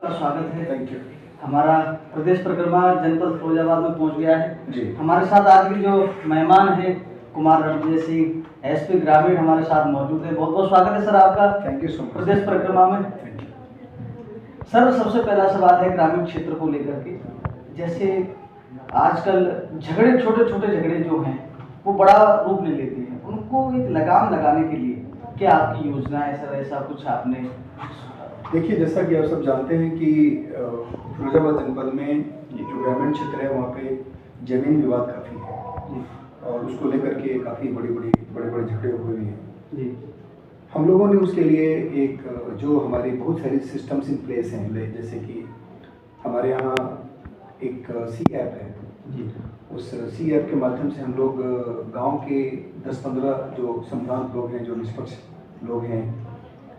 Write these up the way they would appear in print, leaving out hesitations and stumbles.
का स्वागत है। Thank you. हमारा प्रदेश परिक्रमा जनपद फिरोजाबाद में पहुंच गया है जी। हमारे साथ आज के जो मेहमान हैं कुमार रणजय सिंह एसपी ग्रामीण हमारे साथ मौजूद हैं। बहुत बहुत स्वागत है सर आपका। Thank you so much. प्रदेश परिक्रमा में सर सबसे पहला सवाल है ग्रामीण क्षेत्र को लेकर के। जैसे आजकल झगड़े छोटे छोटे झगड़े जो हैं वो बड़ा रूप ले लेते हैं, उनको एक लगाम लगाने के लिए क्या आपकी योजना है सर? ऐसा कुछ आपने? देखिए, जैसा कि आप सब जानते हैं कि फिरोजाबाद जनपद में ये जो ग्रामीण क्षेत्र है वहाँ पे जमीन विवाद काफ़ी है और उसको लेकर के काफ़ी बड़े बड़े झगड़े हुए भी हैं जी। हम लोगों ने उसके लिए एक जो हमारी बहुत सारी सिस्टम्स इन प्लेस हैं, जैसे कि हमारे यहाँ एक सी ऐप है जी। उस सी ऐप के माध्यम से हम लोग गांव के 10-15 जो संभ्रांत लोग हैं, जो निष्पक्ष लोग हैं,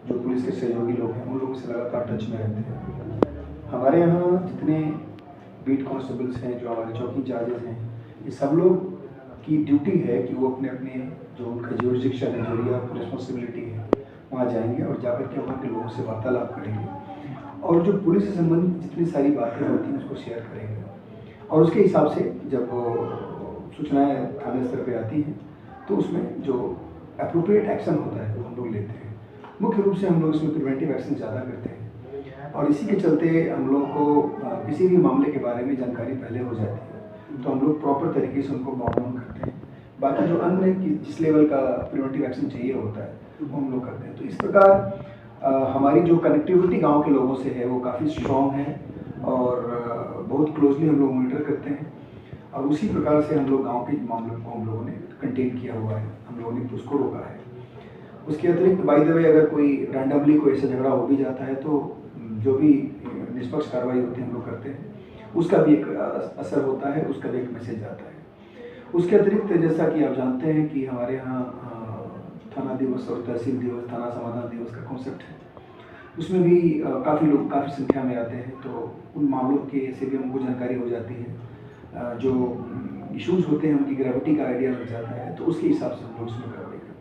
जो पुलिस के सहयोगी लोग हैं, उन लोगों से लगातार टच में रहते हैं। हमारे यहाँ जितने बीट कांस्टेबल्स हैं, जो हमारे चौकी इंचार्जेस हैं, ये सब लोग की ड्यूटी है कि वो अपने अपने जो उनका जुरिडिक्शन है, जो एरिया ऑफ रिस्पॉन्सिबिलिटी है, वहाँ जाएंगे और जाकर के वहाँ के लोगों से वार्तालाप करेंगे और जो पुलिस से संबंधित जितनी सारी बातें होती हैं उसको शेयर करेंगे और उसके हिसाब से जब सूचनाएँ थाने स्तर पर आती हैं तो उसमें जो अप्रोप्रिएट एक्शन होता है वो हम लोग लेते हैं। मुख्य रूप से हम लोग इसमें प्रिवेंटिव एक्शन ज़्यादा करते हैं और इसी के चलते हम लोग को किसी भी मामले के बारे में जानकारी पहले हो जाती है तो हम लोग प्रॉपर तरीके से उनको नोट डाउन करते हैं। बाकी जो अन्य जिस लेवल का प्रिवेंटिव एक्शन चाहिए होता है वो हम लोग करते हैं। तो इस प्रकार हमारी जो कनेक्टिविटी गांव के लोगों से है वो काफ़ी स्ट्रॉन्ग है और बहुत क्लोजली हम लोग मॉनिटर करते हैं और उसी प्रकार से हम लोग गाँव के मामलों को हम लोगों ने कंटेन किया हुआ है, हम लोगों ने उसको रोका है। उसके अतिरिक्त बाय द वे अगर कोई रैंडमली कोई ऐसा झगड़ा हो भी जाता है तो जो भी निष्पक्ष कार्रवाई होती है हम लोग करते हैं, उसका भी एक असर होता है, उसका भी एक मैसेज आता है। उसके अतिरिक्त जैसा कि आप जानते हैं कि हमारे यहाँ थाना दिवस और तहसील दिवस, थाना समाधान दिवस का कॉन्सेप्ट है, उसमें भी काफ़ी लोग काफ़ी संख्या में आते हैं तो उन मामलों के से भी हमको जानकारी हो जाती है। जो इश्यूज़ होते हैं उनकी ग्रेविटी का आइडिया लग जाता है तो उसके हिसाब से हम लोग उसमें कार्रवाई करते हैं।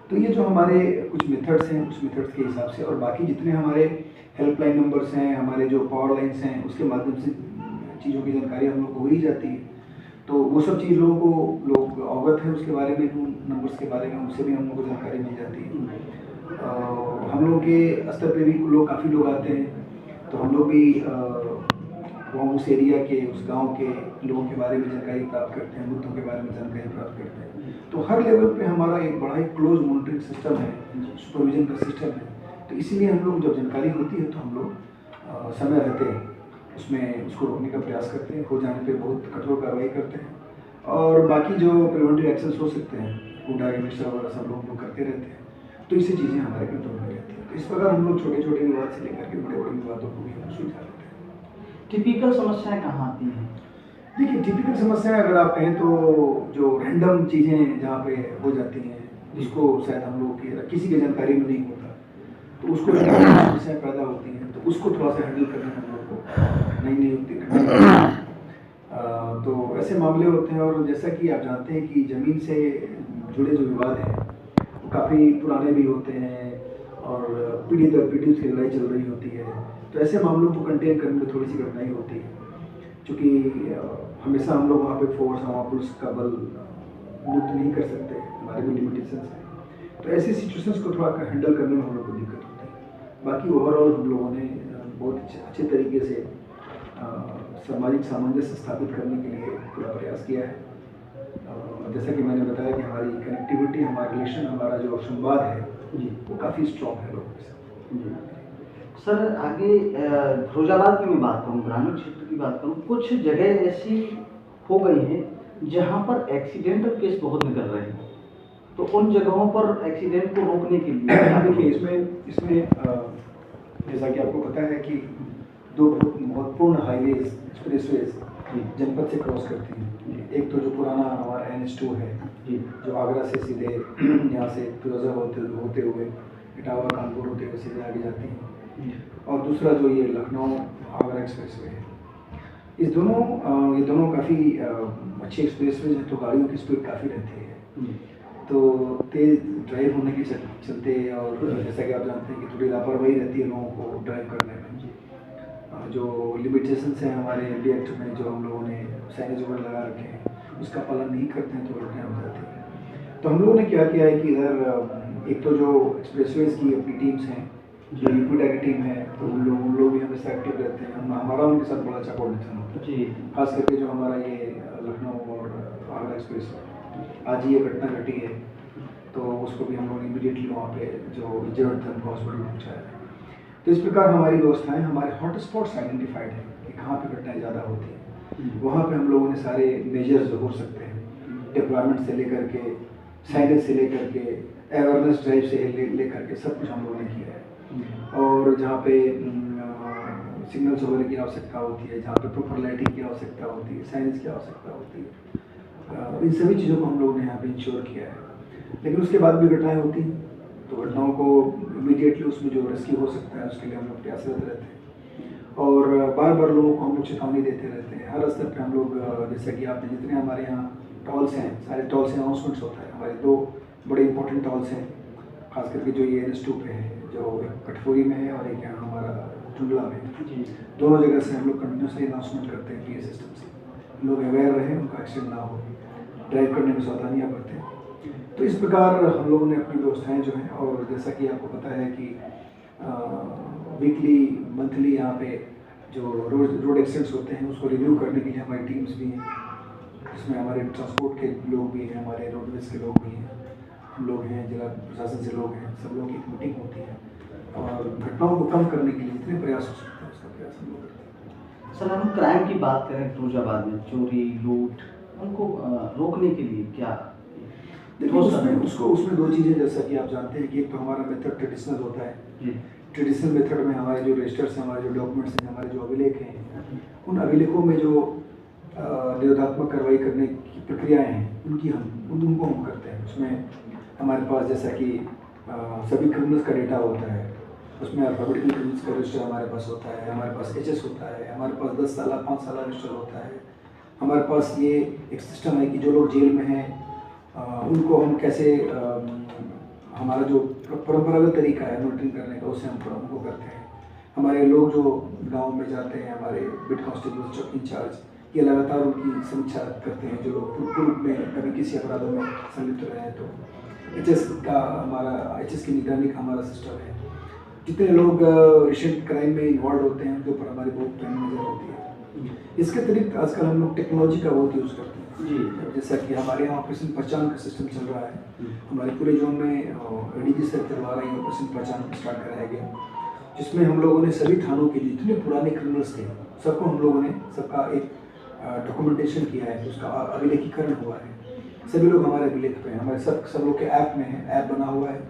तो ये जो हमारे कुछ मेथड्स हैं उस मेथड्स के हिसाब से और बाकी जितने हमारे हेल्पलाइन नंबर्स हैं, हमारे जो पावर लाइन्स हैं, उसके माध्यम से चीज़ों की जानकारी हम लोग को हो ही जाती है। तो वो सब चीज़ लोगों को लोग अवगत है उसके बारे में, उन नंबर्स के बारे में, उनसे भी हम लोग को जानकारी मिल जाती है। हम लोग के स्तर पे भी लोग काफ़ी लोग आते हैं तो हम लोग भी वहाँ उस एरिया के, उस गांव के लोगों के बारे में जानकारी प्राप्त करते हैं, मुद्दों के बारे में जानकारी प्राप्त करते हैं। तो हर लेवल पे हमारा एक बड़ा ही क्लोज मॉनिटरिंग सिस्टम है, सुपरविजन का सिस्टम है। तो इसीलिए हम लोग जब जानकारी होती है तो हम लोग समय रहते हैं उसमें उसको रोकने का प्रयास करते हैं, हो जाने पे बहुत कठोर कार्रवाई करते हैं और बाकी जो प्रिवेंटिव एक्शंस हो सकते हैं, गुंडा मिश्रा वगैरह सब लोग करते रहते हैं। तो इससे चीज़ें हमारे कंट्रोल में रहती हैं। तो इस प्रकार हम लोग छोटे छोटे विवाद से लेकर के बड़े बड़े विवादों को भी हम सुलझा लेते हैं। टिपिकल समस्याएं कहाँ आती हैं? देखिए, टिपिकल समस्याएं अगर आप कहें तो जो रैंडम चीज़ें जहाँ पे हो जाती हैं जिसको शायद हम लोग की किसी की जानकारी में नहीं होता तो उसको समस्याएं पैदा होती हैं तो उसको थोड़ा सा हैंडल करना हम लोग को नहीं होती। तो ऐसे मामले होते हैं और जैसा कि आप जानते हैं कि ज़मीन से जुड़े जो विवाद हैं वो काफ़ी पुराने भी होते हैं और पीढ़ी दर पीढ़ी उसकी लड़ाई चल रही होती है। तो ऐसे मामलों को कंटेन करने में थोड़ी सी कठिनाई होती है क्योंकि हमेशा हम लोग वहाँ पे फोर्स, वहाँ पुलिस का बल नियुक्त नहीं कर सकते, हमारे भी लिमिटेशंस हैं। तो ऐसी सिचुएशंस को थोड़ा हैंडल करने में हम लोग को दिक्कत होती है। बाकी ओवरऑल हम लोगों ने बहुत अच्छे तरीके से सामाजिक सामंजस्य स्थापित करने के लिए पूरा प्रयास किया है। जैसा कि मैंने बताया कि हमारी कनेक्टिविटी, हमारा रिलेशन, हमारा जो संवाद है जी वो काफ़ी स्ट्रॉन्ग है लोगों से। जी सर, आगे फिरोजाबाद की मैं बात करूँ, ग्रामीण क्षेत्र की बात करूँ, कुछ जगह ऐसी हो गई हैं जहाँ पर एक्सीडेंटल केस बहुत निकल रहे हैं, तो उन जगहों पर एक्सीडेंट को रोकने के लिए देखिए इसमें जैसा कि आपको पता है कि दो बहुत महत्वपूर्ण हाईवेज, एक्सप्रेसवेज जनपद से क्रॉस करती हैं। एक तो जो पुराना हमारा NH2 है जो आगरा से सीधे यहाँ से फिरोजाबाद होते हुए इटावा, कानपुर होते हुए सीधे आगे जाती हैं, और दूसरा जो ये लखनऊ आगरा एक्सप्रेसवे है। ये दोनों काफ़ी अच्छे एक्सप्रेसवे हैं तो गाड़ियों की स्पीड काफ़ी रहती है। तो तेज़ ड्राइव होने के चलते और जैसा कि आप जानते हैं कि थोड़ी लापरवाही रहती है लोगों को ड्राइव करने में, जो लिमिटेशंस हैं हमारे इंडिया एक्ट में, जो हम लोगों ने साइनेज वगैरह लगा रखे हैं, उसका पालन नहीं करते हैं तो घटनाएं हो जाती हैं। तो हम लोगों ने क्या किया है कि इधर एक तो जो एक्सप्रेसवेज की अपनी टीम्स हैं, जो यूपीडा की टीम है, तो उन लोग भी हमेशा एक्टिव रहते हैं। हमारा उनके साथ बड़ा अच्छा कोऑर्डिनेशन होता है जी। खास करके जो हमारा ये लखनऊ और आगरा एक्सप्रेस है, आज ये घटना घटी है तो उसको भी हम लोग इमीडिएटली वहाँ पे जो इंजर्ड थे उनको हॉस्पिटल पहुँचाया है। तो इस प्रकार हमारी व्यवस्थाएं, हमारे हॉट स्पॉट्स आइडेंटिफाइड हैं कि कहाँ पे घटनाएं ज़्यादा होती हैं। वहाँ पे हम लोगों ने सारे मेजर्स जो हो सकते हैं, डिप्लॉयमेंट से लेकर के, साइनेज से लेकर के, अवेयरनेस ड्राइव से लेकर के सब कुछ हम लोगों ने किया है। और जहाँ पे सिग्नल्स वगैरह की आवश्यकता होती है, जहाँ पे प्रॉपर लाइटिंग की आवश्यकता होती है, साइनेज की आवश्यकता होती है, इन सभी चीज़ों को हम लोगों ने यहाँ पे इंश्योर किया है। लेकिन उसके बाद भी घटनाएं होती हैं तो घटनाओं को इमीडिएटली उसमें जो रेस्क्यू हो सकता है उसके लिए हम लोग प्रयासरत रहते हैं और बार बार लोगों को हम लोग चेतावनी देते रहते हैं। हर स्तर पे हम लोग, जैसा कि आपने जितने हमारे यहाँ टॉल्स हैं, सारे टॉल्स से अनाउंसमेंट्स होता है। हमारे 2 बड़े इंपॉर्टेंट टॉल्स हैं, खास करके जो ये NS2 पे है, जो एक कटफोरी में है और एक यहाँ हमारा टुंडला में है। दोनों जगह से हम लोग कंटिन्यूसली अनाउंसमेंट करते हैं PA सिस्टम से, लोग अवेयर रहें, उनका एक्सीडेंट ना हो, ड्राइव करने में सावधानियाँ बरतें। तो इस प्रकार हम लोगों ने अपनी व्यवस्थाएं जो हैं, और जैसा कि आपको पता है कि वीकली मंथली यहाँ पे जो रोड एक्सीडेंट्स होते हैं उसको रिव्यू करने के लिए हमारी टीम्स भी हैं, जिसमें हमारे ट्रांसपोर्ट के लोग भी हैं, हमारे रोडवेज के लोग भी हैं, हम लोग हैं, जिला प्रशासन से लोग हैं, सब लोग की एक मीटिंग होती है और घटनाओं को कम करने के लिए जितने प्रयास हो सकते हैं उसका प्रयास हम लोग करते हैं। सर, हम क्राइम की बात करें फिरोजाबाद में, चोरी लूट, उनको रोकने के लिए क्या? देखिए उसमें 2 चीज़ें, जैसा कि आप जानते हैं कि एक तो हमारा मेथड ट्रेडिशनल होता है। ट्रेडिशनल मेथड में हमारे जो रजिस्टर्स हैं, हमारे जो डॉक्यूमेंट्स हैं, हमारे जो अभिलेख हैं, उन अभिलेखों में जो निरोधात्मक कार्रवाई करने की प्रक्रियाएं हैं उनको हम करते हैं। उसमें हमारे पास जैसा कि सभी क्रिमिनल्स का डेटा होता है, उसमें अल्फाबेटिकल क्रिमिनल्स का रजिस्टर हमारे पास होता है, हमारे पास HS होता है, हमारे पास 10 साल 5 साल रजिस्टर होता है। हमारे पास ये एक सिस्टम है कि जो लोग जेल में हैं उनको हम कैसे, हमारा जो परंपरागत तरीका है मॉनिटरिंग करने का, उससे हम उनको करते हैं। हमारे लोग जो गांव में जाते हैं, हमारे बिट कांस्टेबल, चौकी इंचार्ज, ये लगातार उनकी समीक्षा करते हैं। जो लोग पूर्व में कभी किसी अपराधों में संलिप्त रहे हैं तो HS की निगरानी का हमारा सिस्टम है। जितने लोग रिसेंट क्राइम में इन्वॉल्व होते हैं उनके ऊपर हमारी बहुत पैनी नजर होती है। इसके अतिरिक्त आजकल हम लोग टेक्नोलॉजी का बहुत यूज़ करते हैं जी, जैसा कि हमारे यहाँ ऑपरेशन पहचान का सिस्टम चल रहा है। हमारे पूरे जोन में ADG सर के द्वारा ये ऑपरेशन पहचान स्टार्ट कराया गया, जिसमें हम लोगों ने सभी थानों के जितने पुराने क्रिमिनल्स थे सबको हम लोगों ने सबका एक डॉक्यूमेंटेशन किया है, उसका अभिलेखीकरण हुआ है। सभी लोग हमारे अभिलेख पे हैं, हमारे सब लोग के ऐप में है, ऐप बना हुआ है।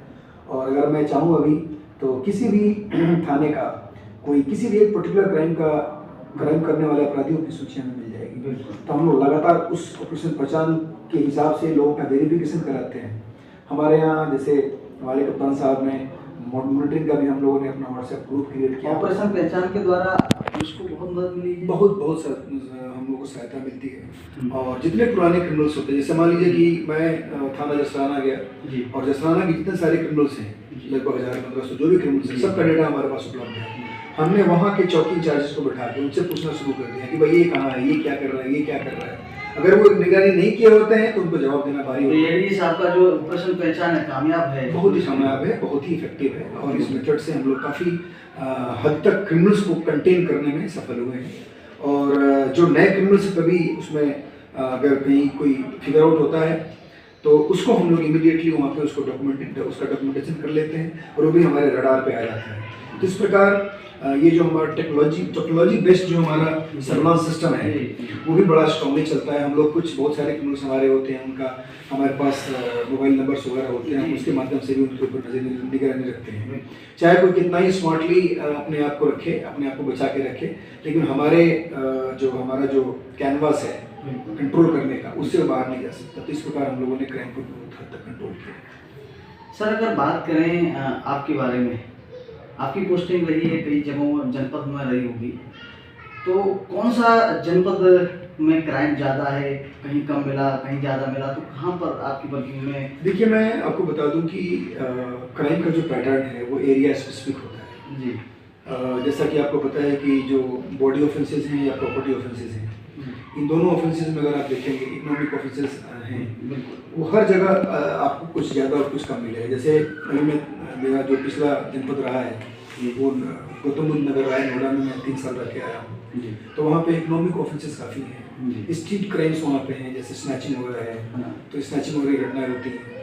और अगर मैं चाहूँ अभी तो किसी भी थाने का कोई किसी भी एक पर्टिकुलर क्राइम करने वाले अपराधियों की सूची हमें मिल जाएगी। तो हम लोग लगातार उस ऑपरेशन पहचान के हिसाब से लोगों का वेरिफिकेशन कराते हैं। हमारे यहाँ जैसे हमारे कप्तान साहब ने मॉनिटरिंग का भी हम लोगों ने अपना WhatsApp ग्रुप क्रिएट किया। ऑपरेशन पहचान के द्वारा उसको बहुत मदद मिली है, बहुत हम लोगों को सहायता मिलती है। और जितने पुराने क्रिमिनल्स होते हैं, जैसे मान लीजिए कि मैं थाना जसराना गया और जसराना के जितने सारे क्रिमिनल्स हैं, लगभग 1000-1500 जो भी क्रिमिनल्स हैं, सबका डेटा हमारे पास उपलब्ध है। हमने वहाँ के चौकी इंचार्जेस को बैठा के उनसे पूछना शुरू कर दिया कि भाई ये कहाँ है, ये क्या कर रहा है, ये क्या कर रहा है। अगर वो निगरानी नहीं किए होते हैं तो उनको जवाब देना भारी होता है। तो आपका जो ऑपरेशन पहचान है कामयाब है, बहुत ही कामयाब है, बहुत ही इफेक्टिव है। और इस मेथड से हम लोग काफ़ी हद तक क्रिमिनल्स को कंटेन करने में सफल हुए हैं। और जो नए क्रिमिनल्स कभी उसमें अगर कहीं कोई फिगर आउट होता है तो उसको हम लोग इमीडिएटली वहाँ पे उसका डॉक्यूमेंटेशन कर लेते हैं और वो भी हमारे रडार पे आ जाता है। तो इस प्रकार ये जो हमारा टेक्नोलॉजी बेस्ड जो हमारा सर्विलांस सिस्टम है वो भी बड़ा स्ट्रांगली चलता है। हम लोग बहुत सारे क्रिमिनल्स हमारे होते हैं, उनका हमारे पास मोबाइल नंबर्स वगैरह होते हैं, उसके माध्यम से भी उनके ऊपर निगरानी रखते हैं। चाहे कोई कितना ही स्मार्टली अपने आप को रखे, अपने आप को बचा के रखे, लेकिन हमारा जो कैनवास है कंट्रोल करने का, उससे बाहर नहीं जा सकता। तो इस प्रकार हम लोगों ने क्राइम को बहुत हद तक कंट्रोल किया। सर, अगर बात करें आपके बारे में, आपकी पोस्टिंग रही है कई जगहों जनपद में रही होगी, तो कौन सा जनपद में क्राइम ज़्यादा है, कहीं कम मिला, कहीं ज़्यादा मिला, तो कहाँ पर आपकी वर्किंग में? देखिए, मैं आपको बता दूं कि क्राइम का जो पैटर्न है वो एरिया स्पेसिफिक होता है जी। जैसा कि आपको पता है कि जो बॉडी ऑफेंसेस हैं या प्रॉपर्टी ऑफेंसेस हैं, इन दोनों ऑफेंसेस में अगर आप देखेंगे इकोनॉमिक ऑफेंसेस हैं, वो हर जगह आपको कुछ ज़्यादा और कुछ कम मिलेगा। जैसे अभी मेरा जो पिछला जनपद रहा है वो गौतम बुद्ध नगर रहा है, नोएडा में मैं 3 साल रह के आया हूँ। तो वहाँ पे इकोनॉमिक ऑफेंसेस काफ़ी हैं, स्ट्रीट क्राइम्स वहाँ पे हैं, जैसे स्नैचिंग वगैरह है, तो स्नैचिंग वगैरह घटनाएं होती हैं।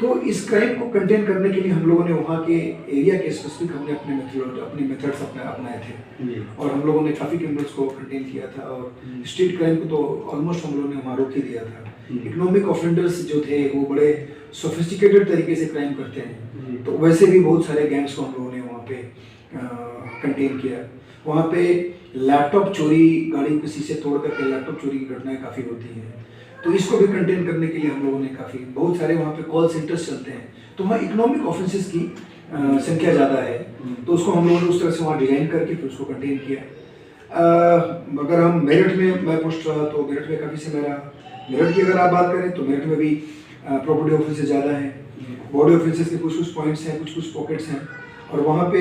तो इस क्राइम को कंटेन करने के लिए हम लोगों ने वहाँ के एरिया के स्पेसिफिक हमने अपने मेथड्स अपनाए थे, और हम लोगों ने काफ़ी क्रिमिनल्स को कंटेन किया था, और स्ट्रीट क्राइम को तो ऑलमोस्ट हम लोगों ने वहाँ रोक ही दिया था। इकोनॉमिक ऑफेंडर्स जो थे वो बड़े सोफिस्टिकेटेड तरीके से क्राइम करते हैं, तो वैसे भी बहुत सारे गैंग्स को हम लोगों ने वहाँ पे कंटेन किया। वहाँ पे लैपटॉप चोरी, गाड़ी के शीशे तोड़ करके लैपटॉप चोरी की घटनाएं काफ़ी होती हैं, तो इसको भी कंटेन करने के लिए हम लोगों ने बहुत सारे वहाँ पे कॉल सेंटर्स चलते हैं, तो वहाँ इकोनॉमिक ऑफेंसेस की संख्या ज़्यादा है, तो उसको हम लोगों ने उस तरह से वहाँ डिज़ाइन करके फिर उसको कंटेन किया। अगर हम मेरठ में मैं पोस्ट रहा तो मेरठ में काफ़ी समय रहा। मेरठ की अगर आप बात करें तो मेरठ में भी प्रॉपर्टी ऑफेंसेस ज़्यादा हैं, बॉडी ऑफेंसेस के कुछ पॉइंट्स हैं, कुछ पॉकेट्स हैं, और वहाँ पे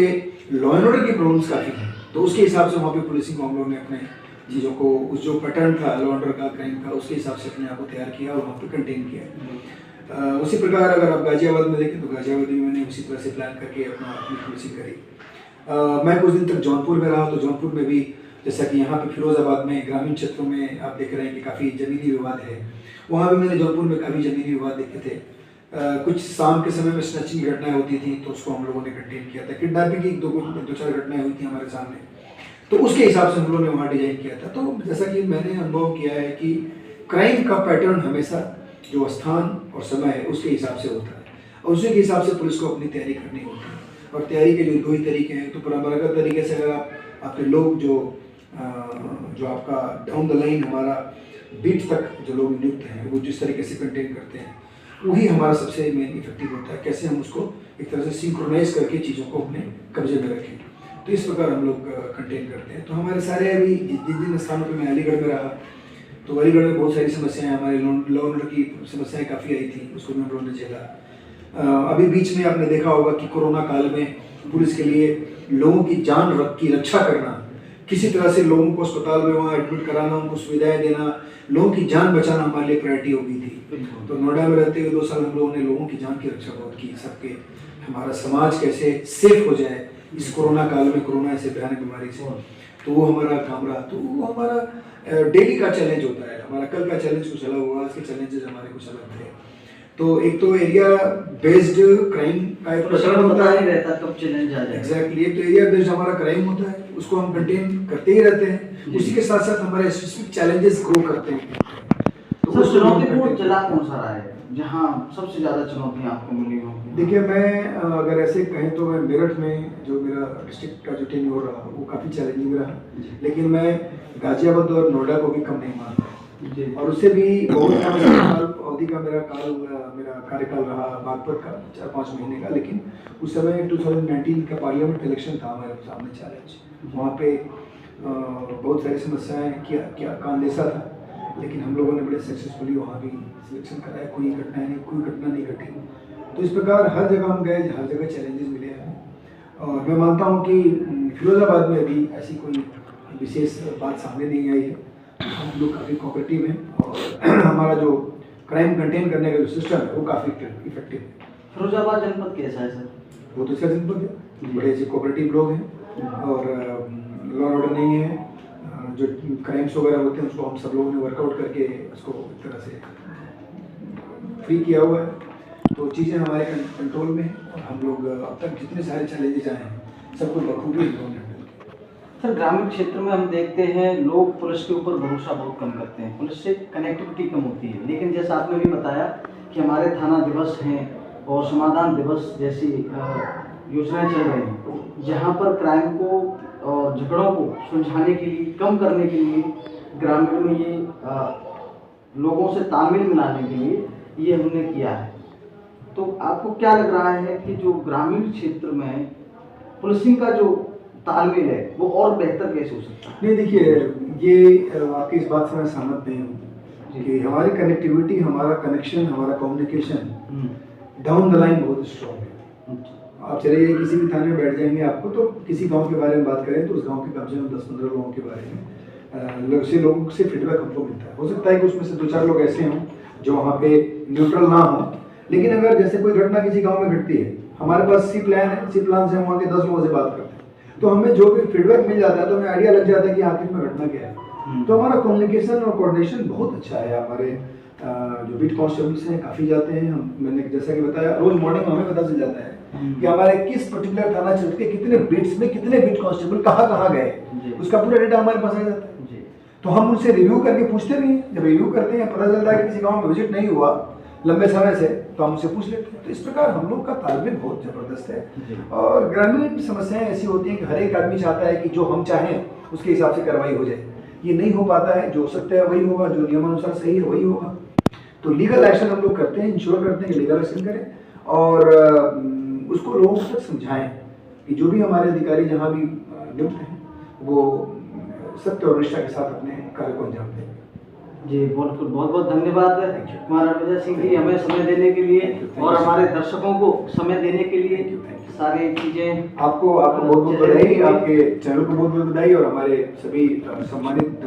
लॉ एंड ऑर्डर की प्रॉब्लम्स काफ़ी हैं, तो उसके हिसाब से वहाँ पे पुलिसिंग को हम लोगों ने अपने चीज़ों को, उस जो पैटर्न था लॉ एंड ऑर्डर का, क्राइम का, उसके हिसाब से अपने आप को तैयार किया और वहाँ पे कंटेन किया। उसी प्रकार अगर आप गाजियाबाद में देखें तो गाजियाबाद में मैंने उसी तरह से प्लान करके अपनी पुलिसिंग करी। मैं कुछ दिन तक जौनपुर में रहा, तो जौनपुर में भी जैसा कि यहाँ पे फिरोजाबाद में ग्रामीण क्षेत्रों में आप देख रहे हैं कि काफ़ी ज़मीनी विवाद है, वहाँ भी मैंने जौनपुर में काफ़ी ज़मीनी विवाद देखे थे। कुछ शाम के समय में स्नैचिंग घटनाएं होती थी, तो उसको हम लोगों ने कंटेन किया था। किडनैपिंग की दो चार घटनाएं हुई थी हमारे सामने, तो उसके हिसाब से हम लोगों ने वहाँ डिजाइन किया था। तो जैसा कि मैंने अनुभव किया है कि क्राइम का पैटर्न हमेशा जो स्थान और समय है उसके हिसाब से होता है, और उसी के हिसाब से पुलिस को अपनी तैयारी करनी होती है। और तैयारी के जो 2 ही तरीके हैं, तो परंपरागत तरीके से अगर आपके लोग जो आपका डाउन द लाइन हमारा बीट तक जो लोग नियुक्त हैं वो जिस तरीके से कंटेन करते हैं, वही हमारा सबसे मेन इफेक्टिव होता है। कैसे हम उसको एक तरह से सिंक्रोनाइज करके चीज़ों को अपने कब्जे में रखें, तो इस प्रकार हम लोग कंटेन करते हैं। तो हमारे सारे अभी जिन स्थानों पे मैं अलीगढ़ में रहा, तो अलीगढ़ में बहुत सारी समस्याएं, हमारे लॉ एंड ऑर्डर की समस्याएं काफ़ी आई थी, उसको भी हम लोगों ने झेला। अभी बीच में आपने देखा होगा कि कोरोना काल में पुलिस के लिए लोगों की जान की रक्षा करना, किसी तरह से लोगों को अस्पताल में वहाँ एडमिट कराना, उनको सुविधाएं देना, लोगों की जान बचाना हमारे लिए प्रायोरिटी हो गई थी। तो नोएडा में रहते हुए 2 साल हम लोगों ने लोगों की जान की रक्षा बहुत की, सबके हमारा समाज कैसे सेफ हो जाए इस कोरोना काल में, कोरोना ऐसे भयानक बीमारी से, तो वो हमारा काम रहा। तो वो हमारा डेली का चैलेंज होता है, हमारा कल का चैलेंज कुछ अलग हुआ, आज के चैलेंजेस हमारे कुछ अलग थे। तो एक तो एरिया बेस्ड क्राइम का एक प्रचलन होता है, रहता कब चैलेंज आ जाए। एग्जैक्टली, एक तो एरिया बेस्ड हमारा क्राइम होता है, उसको हम कंटेन करते ही रहते हैं, उसी के साथ साथ हमारे स्पेसिफिक चैलेंजेस ग्रो करते हैं। तो चुनौतीपूर्ण जिला कौन सा रहा है जहाँ सबसे ज़्यादा चुनौतियाँ आपको मिली होंगी? देखिए, मैं अगर ऐसे कहें तो मैं मेरठ में जो मेरा डिस्ट्रिक्ट का जो टेन्योर रहा वो काफ़ी चैलेंजिंग रहा, लेकिन मैं गाजियाबाद और नोएडा को भी कम नहीं मानता, और उससे भी बहुत कम साल अवधि का मेरा कार्यकाल रहा बागपत का 4-5 महीने का। लेकिन उस समय 2019 का पार्लियामेंट इलेक्शन था हमारे सामने चैलेंज, वहाँ पे बहुत सारी समस्याएं क्या का अंदेशा था, लेकिन हम लोगों ने बड़े सक्सेसफुली वहाँ भी सिलेक्शन कराया, कोई घटना नहीं घटी। तो इस प्रकार हर जगह हम गए, हर जगह चैलेंजेस मिले हैं, और मैं मानता हूँ कि फिरोजाबाद में अभी ऐसी कोई विशेष बात सामने नहीं आई है। हम लोग काफ़ी कोऑपरेटिव हैं, और हमारा जो क्राइम कंटेन करने का जो सिस्टम है वो काफ़ी इफेक्टिव है। फिरोजाबाद जनपद कैसा है सर? बहुत अच्छा जनपद है, बड़े अच्छे कोऑपरेटिव लोग हैं, और लॉ एंड ऑर्डर नहीं है, जो क्राइम्स वगैरह होते हैं उसको हम सब लोगों ने वर्कआउट करके उसको एक तरह से फ्री किया हुआ है, तो चीज़ें हमारे कंट्रोल में हैं, और हम लोग अब तक जितने सारे चैलेंजेस आए हैं सबको बखूबी हैंडल। सर, ग्रामीण क्षेत्र में हम देखते हैं लोग पुलिस के ऊपर भरोसा बहुत कम करते हैं, पुलिस से कनेक्टिविटी कम होती है, लेकिन जैसा आपने भी बताया कि हमारे थाना दिवस हैं और समाधान दिवस जैसी योजनाएं चल रही हैं, जहां पर क्राइम को और झगड़ों को सुलझाने के लिए, कम करने के लिए, ग्रामीण में ये लोगों से तालमेल मिलाने के लिए ये हमने किया है। तो आपको क्या लग रहा है कि जो ग्रामीण क्षेत्र में पुलिसिंग का जो तालमेल है वो और बेहतर कैसे हो सकता है? नहीं, देखिए, ये आपकी इस बात से मैं सहमत नहीं हूँ कि हमारी कनेक्टिविटी, हमारा कनेक्शन, हमारा कम्युनिकेशन डाउन द लाइन बहुत स्ट्रॉन्ग है, आप चले जाइए किसी भी थाने में बैठ जाएंगे आपको, तो किसी गांव के बारे में बात करें तो उस गांव के कम से कम 10-15 लोगों के बारे में लोगों से फीडबैक हमको मिलता है। हो सकता है कि उसमें से 2-4 लोग ऐसे हों जो वहाँ पे न्यूट्रल ना हो, लेकिन अगर जैसे कोई घटना किसी गांव में घटती है, हमारे पास सी प्लान है, सी प्लान से हम वहाँ के 10 लोगों से बात करते हैं, तो हमें जो भी फीडबैक मिल जाता है तो हमें आइडिया लग जाता है कि आखिर में घटना क्या है। तो हमारा कम्युनिकेशन और कोऑर्डिनेशन बहुत अच्छा है। हमारे जो बीट कांस्टेबल्स हैं काफ़ी जाते हैं, मैंने जैसा कि बताया रोज मॉर्निंग में हमें पता चल जाता है कि हमारे किस पर्टिकुलर थाना क्षेत्र के कितने बीट्स में कितने बीट कांस्टेबल कहाँ गए, उसका पूरा डेटा हमारे पास आ जाता है। तो हम उनसे रिव्यू करके पूछते भी हैं, जब रिव्यू करते हैं पता चलता है कि किसी गांव में विजिट नहीं हुआ लंबे समय से, तो हम उनसे पूछ लेते हैं। तो इस प्रकार हम लोग का तालमेल बहुत ज़बरदस्त है। और ग्रामीण समस्याएं ऐसी होती हैं कि हर एक आदमी चाहता है कि जो हम चाहें उसके हिसाब से कार्रवाई हो जाए, ये नहीं हो पाता है। जो हो सकता है वही होगा, जो नियमानुसार सही है वही होगा। तो लीगल एक्शन हम लोग करते हैं, इंश्योर करते हैं कि लीगल एक्शन करें और उसको लोगों तक समझाएं कि जो भी हमारे अधिकारी जहाँ भी नियुक्त हैं वो सत्य और निष्ठा के साथ अपने कार्य को अंजाम दें। जी बहुत बहुत धन्यवाद कुमार रणविजय सिंह जी, हमें समय देने के लिए और हमारे दर्शकों को समय देने के लिए। सारी चीज़ें आपको बहुत बहुत बधाई, आपके चैनल को बहुत बहुत बधाई और हमारे सभी सम्मानित